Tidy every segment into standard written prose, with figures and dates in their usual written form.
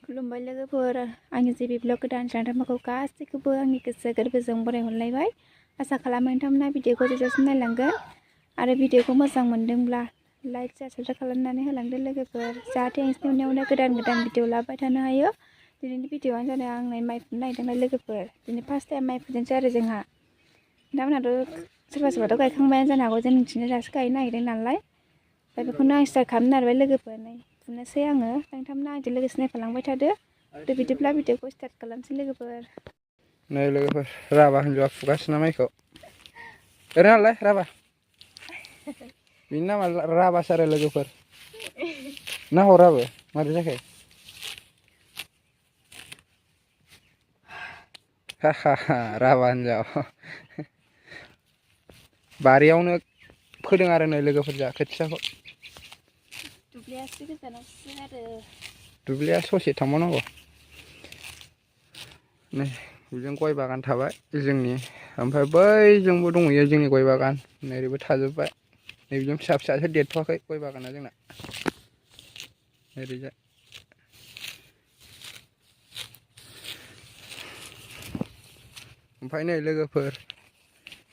खुलुमबाय लोगोफोर आंनि जे ब्लग गोदान सानथामखौ गासैखौबो आंनि गोसो गोरबोजों बरायहरलायबाय आसा खालामो नोंथांमोना भिडिअखौ जोबजासिम नायलांगोन आरो भिडिअखौ मोजां मोनदोंब्ला लाइक साबस्क्राइब खालामनानै होलांदो लोगोफोर जाहाथे आं इयुनावनो गोदान भिडिअ लाबाय थानो हायो। दिनैनि भिडिअआनो जादों आं माइ फुनो नागिरदोंलाय लोगोफोर दिनै फार्स्ट टाइम माइ फुदोंसै आरो जोंहा नोंथांमोनहाथ' सोरबा सोरबाथ' गायखांबायानो जानो हागौ जों मिथिनो दासो गायनो नागिरदों नालाय दा बेखौनो आं स्टार्ट खालामनो नागिरबाय लोगोफोर नै फुनोसै आङो नोंथांमोना आंजों लोगोसे नायफालांबाय थादो बिदिब्ला भिडिअखौ स्टार्ट खालामसै लोगोफोर। नै लोगोफोर राभा हिन्जावआ फुगासिनो माइखौ ओरैनोलाय राभा बिनि नामा राभासो आरो लोगोफोर नाहराबो मारै जाखो हा राभा हिन्जाव बारियावनो फोदों आरो नै लोगोफोर जा खोथियाखौ दुब्लियासो गोजानावसो आरो दुब्लिया ससे थांबावनांगौ नै बेजों गय बागान थाबाय जोंनि ओमफ्राय बैजोंबो दंहैयो जोंनि गय बागान नैबो थाजोब्बाय नैबेजों फिसा फिसासो देरथ'वाखै गय बागाना जोंना ओरैजाय ओमफ्राय नै लोगोफोर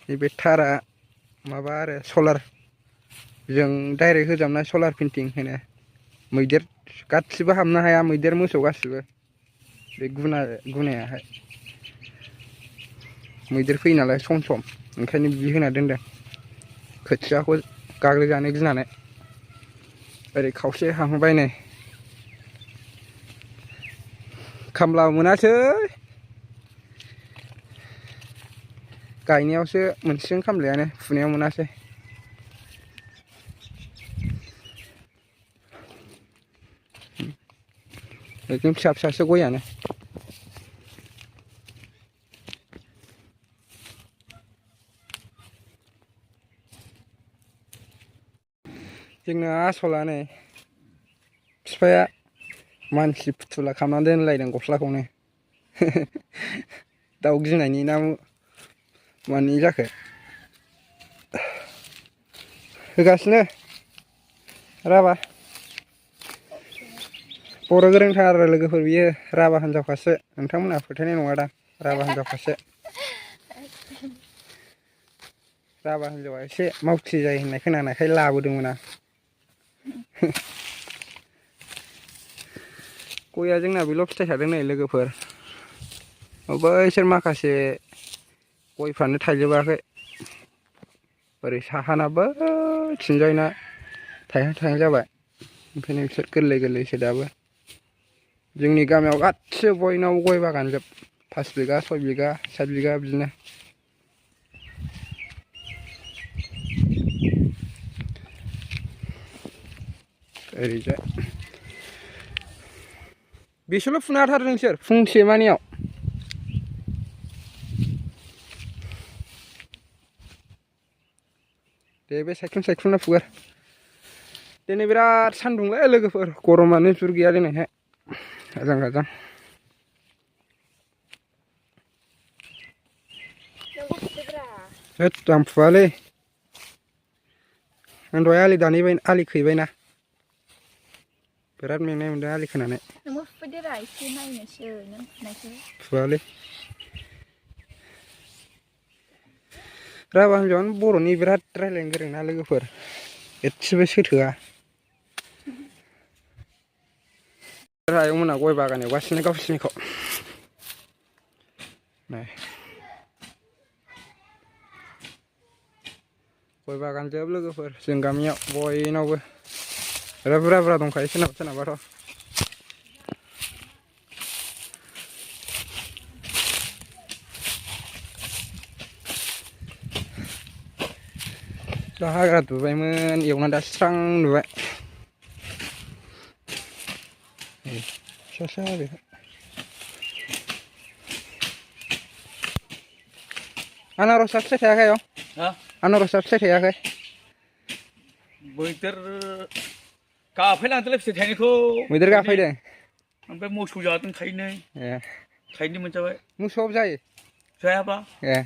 नैबे थारा माबा आरो सलार जों डाइरेक्ट होजाबनाय सलार पेन्टिं होनो मैदेर गासिबो हाबनो हाया मैदेर मोसौ गासिबो बे गुनायाहाय मैदेर फैयो नालाय सम सम ओंखायनो बिदि होना दोनदों खोथियाखौ गाग्लिजानो गिनानै ओरै खावसे हांबाय नै खामला मोनासै गायनायावसो मोनसिगोन खामलायानो फुनायाव मोनासै एकदम फिसा फिसासो गयानो जोंना आसला नै बिफाया मानसि फुथुला खालामनानै दोनलायदों गस्लाखौनो दाउ गिनायनि ना मानि जाखो होगासिनो राभा बर' गोरोंथार आरो लोगोफोर बियो राभा हिन्जावखासो नोंथांमोनहा फोथायनाय नङादां राभा हिन्जावखासो राभा हिन्जावआ एसे मावथि जायो होननाय खोनानायखाय लाबोदोंमोन आं गया जोंना बेल' फिथाइ थादों नै लोगोफोर बैसोर माखासे गयफ्रानो थाइजोबाखै ओरै साहानाबो थिंजायना थाइहां थाइहां जाबाय ओंखायनो बिसोर गोरलै गोरलैसो दाबो जोंनि गामियाव गासिबो बयनावबो गय बागान जोब 5 बिगा 6 बिगा 7 बिगा बिदिनो ओरैजाय बेसोरल' फुनो हाथारो नोंसोर फुंसे मानियाव दे बे सायख्लुमना फुगार दिनै बिराद सान्दुंलै लोगोफोर गरमानो जुर गैया दिनैहाय आजां गाजां होद आं फुवालै आं दहाय आलि दानहैबाय आलि खैबायना बिराद मेंनाय मोनदों आलि खोनानै नोंबो फुफैदेरा एसे नायनोसै नों फुनायखौ फुवालै राभा हिन्जावानो बर'नि बिराद रायज्लायनो गोरोंना लोगोफोर एसेबो सोथोआ आयंमोना गय बागान एवगासिनो गावसिनिखौ नै गय बागान जोब लोगोफोर जों गामियाव बयनावबो बिराद बुरजा बुरजा दंखायो सोरनाबा सोरनाबाथ' दा हाग्रा दुबायमोन एवनानै दा स्रां नुबाय फिसा बेखौ आनारसआ फिथाइ थायाखै आयं आनारसआ फिथाइ थायाखै मैदेर गाफायलांदोंलै फिथाइ थायनायखौ मैदेर गाफैदों ओमफ्राय मोसौ जादों थायनै ए थायनै मोनजाबाय मोसौआबो जायो जायाबा ए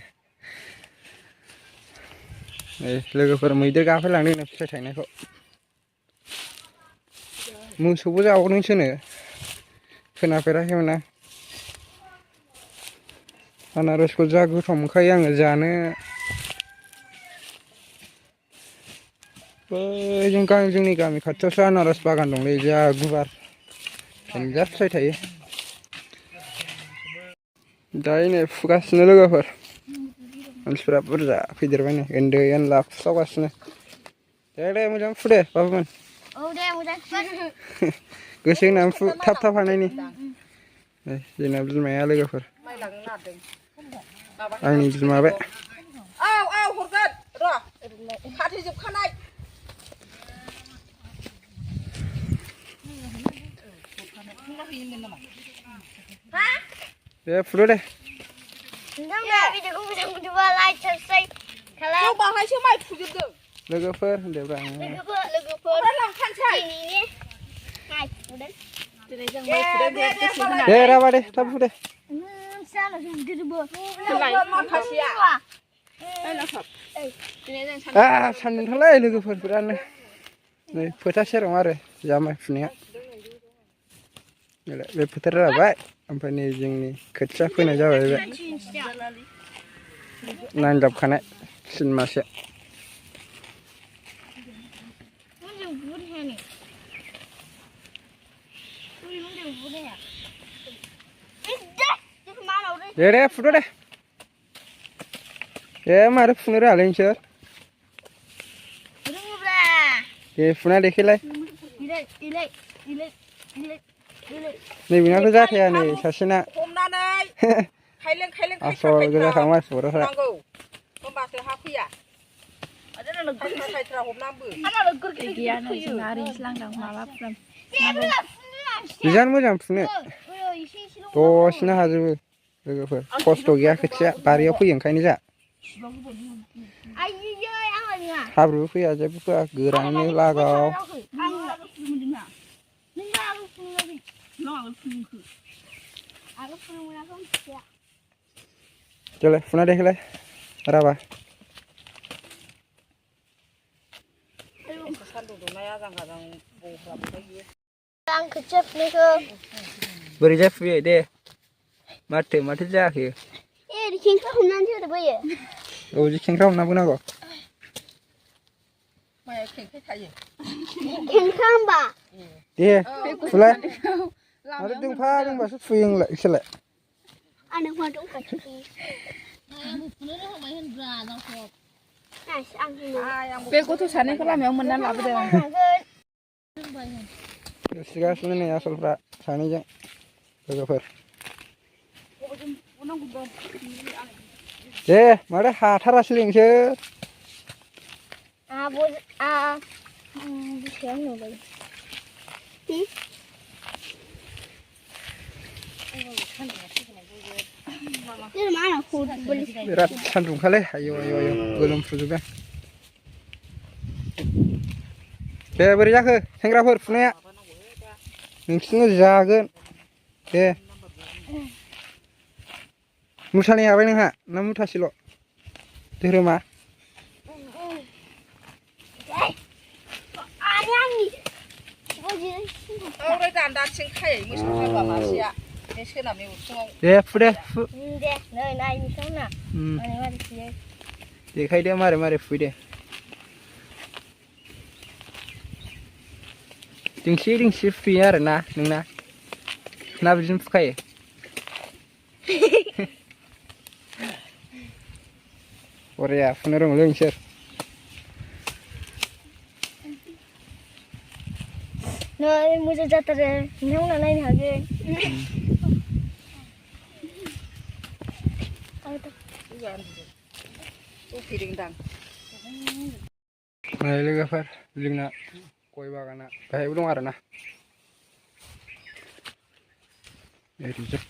लोगोफोर मैदेर गाफैलांदों फिथाइ थायनायखौ मोसौबो जाबावदोंसोनो खोनाफेराखैमोन आं आनारसखौ जा गोथाव मोनखायो आङो जानो बै जोंनि गामि खाथियावसो आनारस बागान दंलै जा गुवार जा फिथाइ थायो दायो नै फुगासिनो लोगोफोर मानसिफोरा बुरजा फैदेरबाय नै उन्दै उनला फुसावगासिनो दे मोजां फु दे बाबुमोन औ दे मोजां गोसो होनानै फु थाब थाब हानायनि जोंना बिमाया लोगोफोर आंनि बिमा बे औ हरगोन र' खाथेजोबखानाय दे फुदो दे बाहायसो माइ फुजोबदों लोगोफोर होनदोब्रा लोगोफोर लांफानोसै दे राबा दे थाब फु दे माखासेया सान्दुंथारलै लोगोफोर बिरादनो नै फोथार सेराव आरो जा माइ फुनाया बे फोथार जाबाय ओमफ्राय नै जोंनि खोथिया फोनाय जाबाय बे नांजाबखानाय सिनमासे दे फुदो दे मारै फुनो रोङालै नोंसोर दे फुना देखायलाय नैबेनाथ' जाखाया नै सासेना हमनानै खायलें आसल गोजाखा मानसिफोरा होमबासो हा फैया खायथ्रा हमनानैबो गैया नै जोंना ओरैनोसो लांदां माबा फुराम बिराद मोजां फुनो दसेनो हाजोबो लोगोफोर खस्थ' गैया खोथिया बारियाव फैयो ओंखायनो जा हाब्रुबो फैया जेबो फैया गोरानैनो लागाव देलाय फुना देखायलाय राबा सान्दुं दुंनाय आजां गाजां आं खोथिया फुनायखौ बोरैजाय फुयो दे माथो जायाखै खेंख्रा हमनानै होदोबोयो औ जि खेंख्रा हमना बोनांगौ माया खेंख्रा थायो खेंख्रा होमबा दे फुलाय आरो दोंफा दोंबासो फुयो नोंसोरलाय बे गथ' सानैखौ लामायाव मोनना लाबोदों सिगासिनो नै आसलफ्रा सानैजों लोगोफोर दे माथो हाथारासै नोंसोर बिराद सान्दुंखालै आयौ गोलोमफ्रुजोबदों दे बोरै जाखो सेंग्राफोर फुनाया नोंसिनो जागोन दे मुसानै हाबाय नोंहा ना मुथासेल' धोरोमा दान्दाथिं खायै मोसौ हालुवा मासेया बे सोनाबनि उसुङाव दे फु दे नै नायनोसै देखायदो मारै फुयो दे दिंसि फुयो आरो ना नोंना ना बिदिनो फुखायो बरिया फुनो रोंलै नोंसोर नै मोजां जाथारो नोंथांमोना नायनो हागोन नै लोगोफोर जोंना गय बागाना बेहायबो दं आरोना ओरैजाय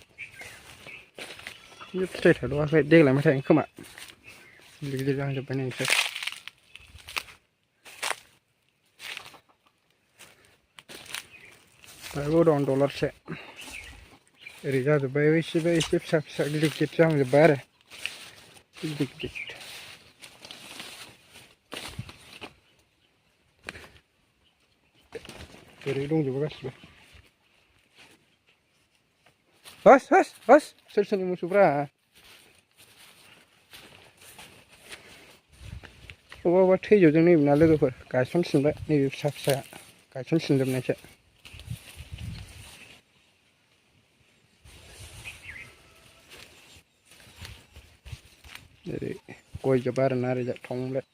फिथाइ थायथ'आखै देग्लाय थायगोन खोमा गिदिर जाहांजोब्बाय नै नोंसोर बेहायबो दं दलरसे ओरै जाजोब्बाय एसेबो एसे फिसा गिदिर जाहांजोब्बाय आरो गिदिर ओरै दंजोबो गासिबो hos hos hos soर सोरनि मोसौफ्रा बबेबा थैजोबदों नैबेना लोगोफोर गायसनफिनबाय नैबे फिसा फिसाया गायसनफिनजोबनायसो ओरै गयजोब आरोना ओरैजाय थंब्लेट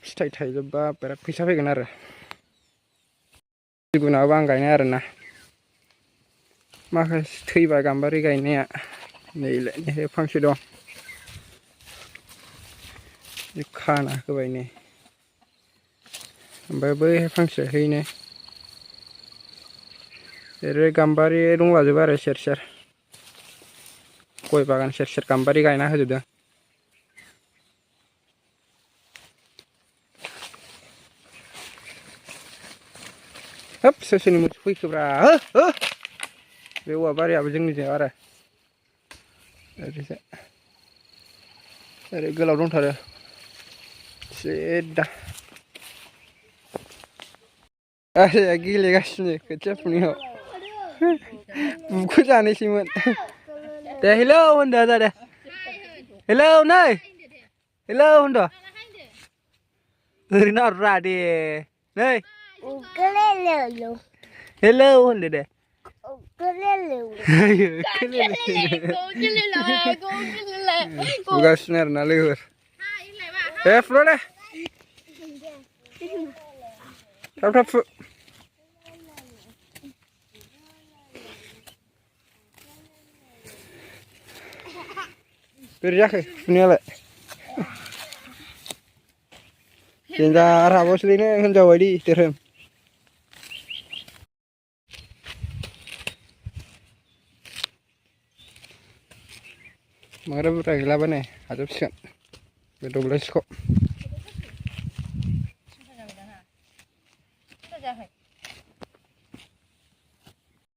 फिथाइ थाइजोबबा बिराद फैसा फैगोन आरो सिगुनाबो आं गायनाय आरोना माखासे थैबाय गाम्बारि गायनाया नैलाय फांसे दं खाना होबाय नै ओमफ्राय बै फांसे हैनो ओरै गाम्बारि दंलाजोबो आरो सेर सेर गय बागान सेर सेर गाम्बारि गायना होजोबदों हाब सोर सोरनि मोसौ फैखोब्रा हो बे औवा बारियाबो जोंनिजों आरो ओरैजाय ओरै गोलाव दंथारो सिदा आजाया गेलेगासिनो खोथिया फुनायाव बुखो जानोसैमोन दे हेलौ होनदो आजा दे हेलौ नै हेलौ होनदो ओरैनो हररा दे नै हेलौ होनदो दे फुगासिनो आरोना लोगोफोर दे फुल' दे थाब थाब फु बोरै जाखो फुनायालाय देन्जार हाबावसैलै हिनजाव बायदि धोरोम बांद्राय बुरजा गैलाबा नै हाजोबसिगोन बे दब्लायसेखौ